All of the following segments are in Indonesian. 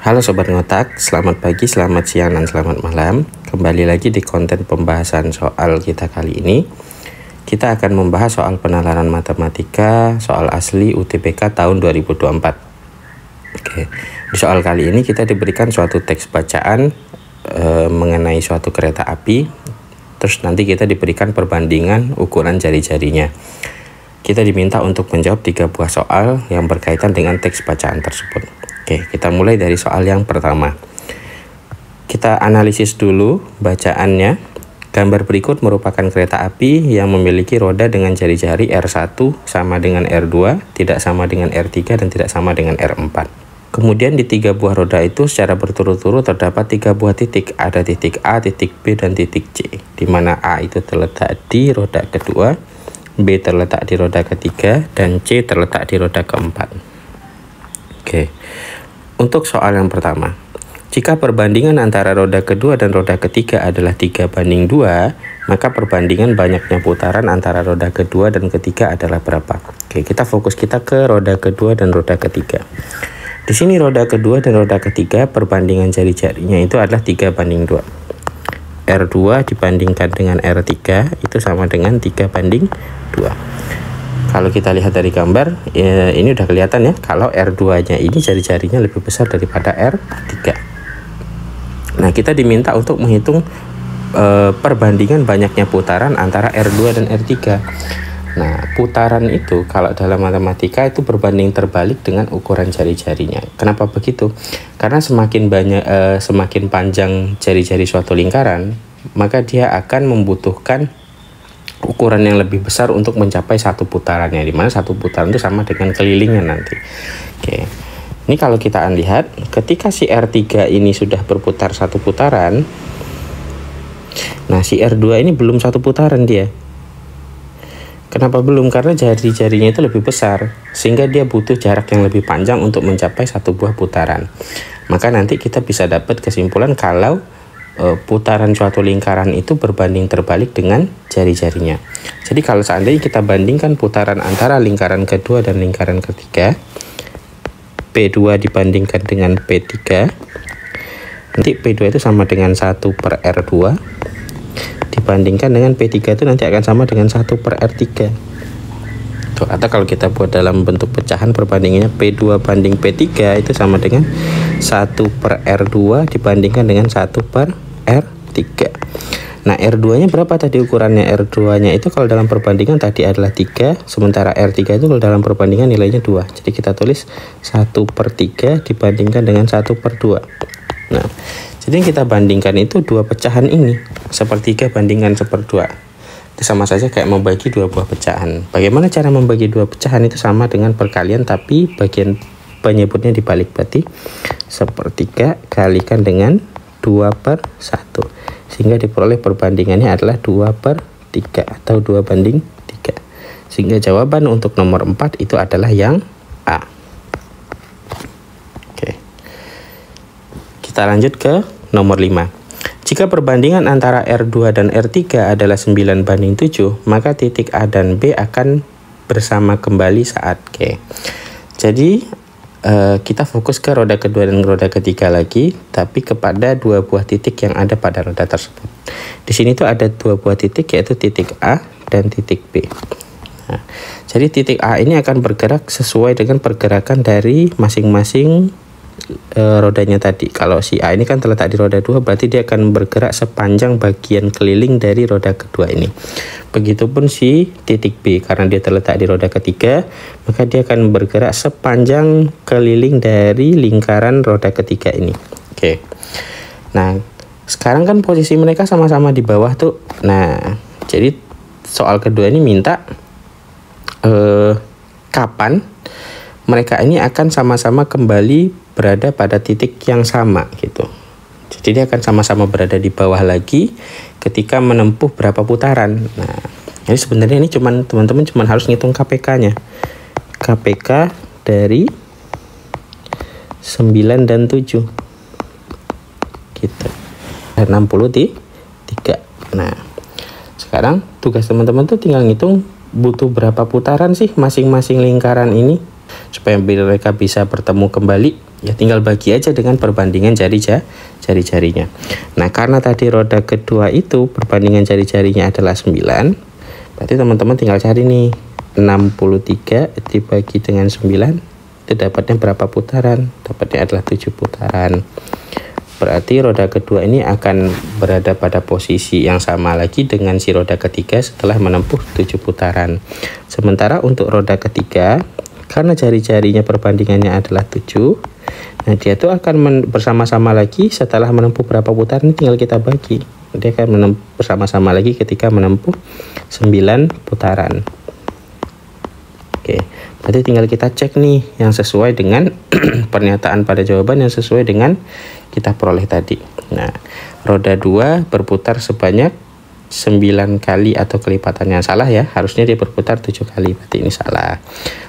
Halo Sobat Ngotak, selamat pagi, selamat siang, dan selamat malam. Kembali lagi di konten pembahasan soal kita kali ini. Kita akan membahas soal penalaran matematika, soal asli UTBK tahun 2024. Oke, di soal kali ini kita diberikan suatu teks bacaan mengenai suatu kereta api. Terus nanti kita diberikan perbandingan ukuran jari-jarinya. Kita diminta untuk menjawab 3 buah soal yang berkaitan dengan teks bacaan tersebut. Oke, kita mulai dari soal yang pertama. Kita analisis dulu bacaannya. Gambar berikut merupakan kereta api yang memiliki roda dengan jari-jari R1 sama dengan R2, tidak sama dengan R3, dan tidak sama dengan R4. Kemudian di 3 buah roda itu secara berturut-turut terdapat 3 buah titik. Ada titik A, titik B, dan titik C. Di mana A itu terletak di roda kedua, B terletak di roda ketiga, dan C terletak di roda keempat. Oke. Untuk soal yang pertama, jika perbandingan antara roda kedua dan roda ketiga adalah 3:2, maka perbandingan banyaknya putaran antara roda kedua dan ketiga adalah berapa? Oke, kita fokus ke roda kedua dan roda ketiga. Di sini roda kedua dan roda ketiga perbandingan jari-jarinya itu adalah 3:2. R2 dibandingkan dengan R3 itu sama dengan 3:2. Kalau kita lihat dari gambar, ini udah kelihatan ya, kalau R2-nya ini jari-jarinya lebih besar daripada R3. Nah, kita diminta untuk menghitung perbandingan banyaknya putaran antara R2 dan R3. Nah, putaran itu kalau dalam matematika itu berbanding terbalik dengan ukuran jari-jarinya. Kenapa begitu? Karena semakin panjang jari-jari suatu lingkaran, maka dia akan membutuhkan ukuran yang lebih besar untuk mencapai satu putarannya, dimana satu putaran itu sama dengan kelilingnya nanti. Oke, ini kalau kita lihat ketika si R3 ini sudah berputar satu putaran, nah si R2 ini belum satu putaran dia. Kenapa belum? Karena jari-jarinya itu lebih besar, sehingga dia butuh jarak yang lebih panjang untuk mencapai satu buah putaran. Maka nanti kita bisa dapat kesimpulan kalau putaran suatu lingkaran itu berbanding terbalik dengan jari-jarinya. Jadi kalau seandainya kita bandingkan putaran antara lingkaran kedua dan lingkaran ketiga, P2 dibandingkan dengan P3, nanti P2 itu sama dengan 1/R2, dibandingkan dengan P3 itu nanti akan sama dengan 1/R3. Tuh, atau kalau kita buat dalam bentuk pecahan, perbandingannya P2 banding P3 itu sama dengan 1/R2 dibandingkan dengan 1/R3. Nah, R2 nya berapa tadi ukurannya? R2 nya itu kalau dalam perbandingan tadi adalah 3, sementara R3 itu kalau dalam perbandingan nilainya 2. Jadi kita tulis 1/3 dibandingkan dengan 1/2. Nah, jadi yang kita bandingkan itu 2 pecahan ini, 1/3 bandingkan 1/2. Itu sama saja kayak membagi 2 buah pecahan. Bagaimana cara membagi 2 pecahan? Itu sama dengan perkalian, tapi bagian penyebutnya dibalik, berarti 1/3 kalikan dengan 2/1, sehingga diperoleh perbandingannya adalah 2/3 atau 2:3. Sehingga jawaban untuk nomor 4 itu adalah yang A. Oke, kita lanjut ke nomor 5. Jika perbandingan antara R2 dan R3 adalah 9:7, maka titik A dan B akan bersama kembali saat K. Jadi kita fokus ke roda kedua dan roda ketiga lagi, tapi kepada 2 buah titik yang ada pada roda tersebut. Di sini tuh ada 2 buah titik, yaitu titik A dan titik B. Nah, jadi titik A ini akan bergerak sesuai dengan pergerakan dari masing-masing rodanya tadi. Kalau si A ini kan terletak di roda 2, berarti dia akan bergerak sepanjang bagian keliling dari roda kedua ini. Begitupun si titik B, karena dia terletak di roda ketiga, maka dia akan bergerak sepanjang keliling dari lingkaran roda ketiga ini. Oke. Nah, sekarang kan posisi mereka sama-sama di bawah tuh. Nah, jadi soal kedua ini minta kapan mereka ini akan sama-sama kembali berada pada titik yang sama gitu. Jadi dia akan sama-sama berada di bawah lagi ketika menempuh berapa putaran. Nah, jadi sebenarnya ini teman-teman harus ngitung KPK-nya. KPK dari 9 dan 7. Gitu. 63. Nah, sekarang tugas teman-teman tuh tinggal ngitung butuh berapa putaran sih masing-masing lingkaran ini. supaya mereka bisa bertemu kembali, ya tinggal bagi aja dengan perbandingan jari-jarinya. Nah, karena tadi roda kedua itu perbandingan jari-jarinya adalah 9, berarti teman-teman tinggal cari nih, 63 dibagi dengan 9 itu dapatnya berapa putaran? Dapatnya adalah 7 putaran. Berarti roda kedua ini akan berada pada posisi yang sama lagi dengan si roda ketiga setelah menempuh 7 putaran. Sementara untuk roda ketiga, karena jari-jarinya perbandingannya adalah 7, nah dia tuh akan bersama-sama lagi setelah menempuh berapa putaran, tinggal kita bagi. Dia akan bersama-sama lagi ketika menempuh 9 putaran. Oke, berarti tinggal kita cek nih yang sesuai dengan pernyataan pada jawaban yang sesuai dengan kita peroleh tadi. Nah, roda 2 berputar sebanyak 9 kali atau kelipatannya, salah ya, harusnya dia berputar 7 kali, berarti ini salah.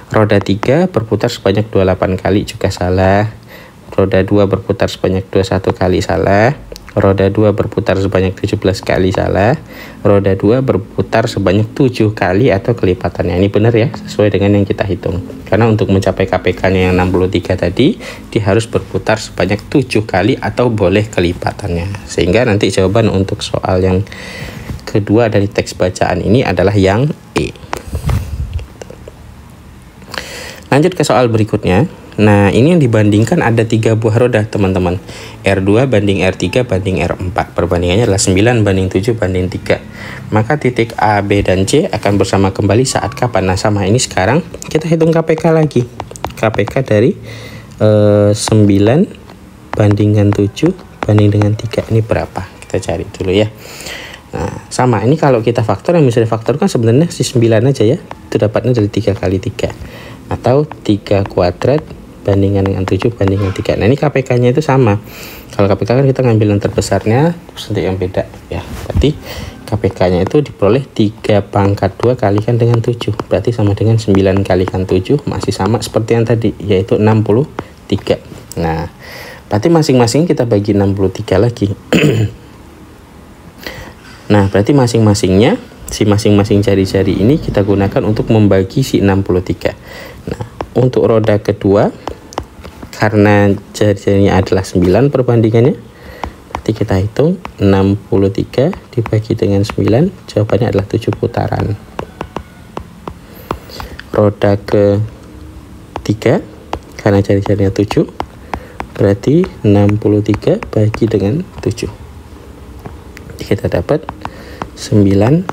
Roda 3 berputar sebanyak 28 kali juga salah. Roda 2 berputar sebanyak 21 kali salah. Roda 2 berputar sebanyak 17 kali salah. Roda 2 berputar sebanyak 7 kali atau kelipatannya. Ini benar ya, sesuai dengan yang kita hitung. Karena untuk mencapai KPK-nya yang 63 tadi, dia harus berputar sebanyak 7 kali atau boleh kelipatannya. Sehingga nanti jawaban untuk soal yang kedua dari teks bacaan ini adalah yang E. Lanjut ke soal berikutnya. Nah, ini yang dibandingkan ada 3 buah roda, teman-teman. R2 banding R3 banding R4. Perbandingannya adalah 9 banding 7 banding 3. Maka titik A, B, dan C akan bersama kembali saat kapan? Nah, sama ini sekarang kita hitung KPK lagi. KPK dari 9 bandingkan 7 banding dengan 3. Ini berapa? Kita cari dulu ya. Nah, sama. Ini kalau kita faktor, yang bisa difaktorkan sebenarnya si 9 aja ya. Itu dapatnya dari 3 kali 3. Atau 3 kuadrat bandingkan dengan 7 bandingkan 3. Nah, ini KPK-nya itu sama. Kalau KPK kan kita ngambil yang terbesarnya, terus untuk yang beda ya. Berarti KPK-nya itu diperoleh 3 pangkat 2 kalikan dengan 7. Berarti sama dengan 9 kalikan 7, masih sama seperti yang tadi, yaitu 63. Nah, berarti masing-masing kita bagi 63 lagi. Nah, berarti masing-masingnya, si masing-masing jari-jari ini kita gunakan untuk membagi si 63. Nah, untuk roda kedua, karena jari-jarinya adalah 9 perbandingannya, berarti kita hitung 63 dibagi dengan 9, jawabannya adalah 7 putaran. Roda ketiga, karena jari-jarinya 7, berarti 63 bagi dengan 7. Kita dapat 9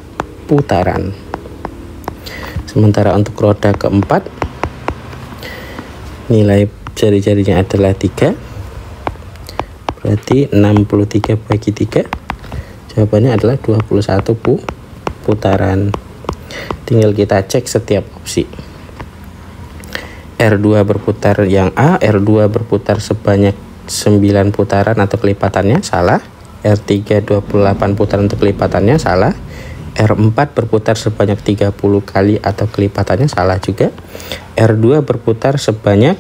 putaran. Sementara untuk roda keempat, nilai jari-jarinya adalah 3, berarti 63 bagi 3, jawabannya adalah 21 putaran. Tinggal kita cek setiap opsi. R2 berputar yang A, R2 berputar sebanyak 9 putaran atau kelipatannya, salah. R3 28 putaran untuk kelipatannya, salah. R4 berputar sebanyak 30 kali atau kelipatannya, salah juga. R2 berputar sebanyak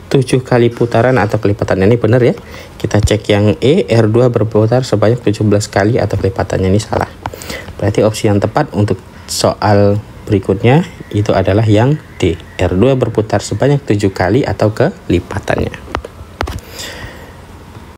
7 kali putaran atau kelipatannya, ini benar ya. Kita cek yang E, R2 berputar sebanyak 17 kali atau kelipatannya, ini salah. Berarti opsi yang tepat untuk soal berikutnya itu adalah yang D, R2 berputar sebanyak 7 kali atau kelipatannya.